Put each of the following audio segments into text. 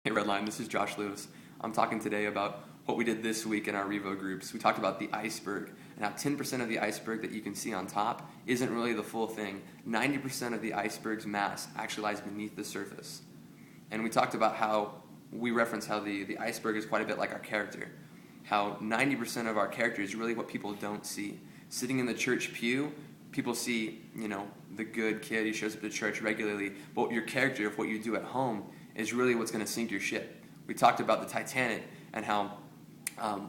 Hey Redline, this is Josh Lewis. I'm talking today about what we did this week in our Revo groups. We talked about the iceberg and how 10% of the iceberg that you can see on top isn't really the full thing. 90% of the iceberg's mass actually lies beneath the surface. And we talked about how we reference how the iceberg is quite a bit like our character. How 90% of our character is really what people don't see. Sitting in the church pew, people see, the good kid who shows up to church regularly, but your character of what you do at home is really what's going to sink your ship. We talked about the Titanic and how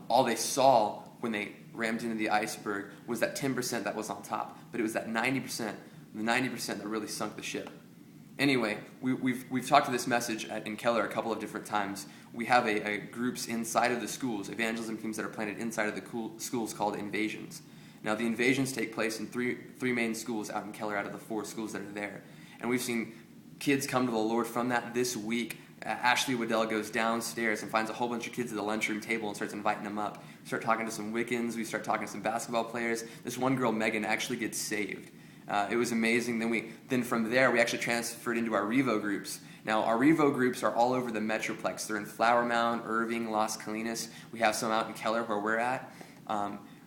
all they saw when they rammed into the iceberg was that 10% that was on top, but it was that 90%, the 90% that really sunk the ship. Anyway, we've talked to this message in Keller a couple of different times. We have a groups inside of the schools, evangelism teams that are planted inside of the schools called invasions. Now, the invasions take place in three main schools out in Keller out of the 4 schools that are there. And we've seen kids come to the Lord from that this week. Ashley Waddell goes downstairs and finds a whole bunch of kids at the lunchroom table and starts inviting them up. We start talking to some Wiccans. We start talking to some basketball players. This one girl, Megan, actually gets saved. It was amazing. Then from there, we actually transferred into our Revo groups. Now, our Revo groups are all over the Metroplex. They're in Flower Mound, Irving, Las Colinas. We have some out in Keller where we're at.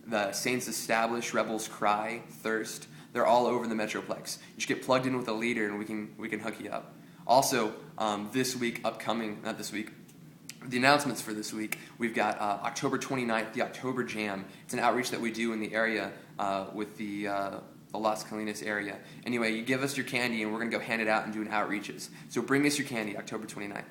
The Saints Establish, Rebels Cry, Thirst. They're all over the Metroplex. You just get plugged in with a leader and we can hook you up. Also, this week, the announcements for this week, we've got October 29th, the October Jam. It's an outreach that we do in the area with the Las Colinas area. Anyway, you give us your candy and we're going to go hand it out and do an outreaches. So bring us your candy, October 29th.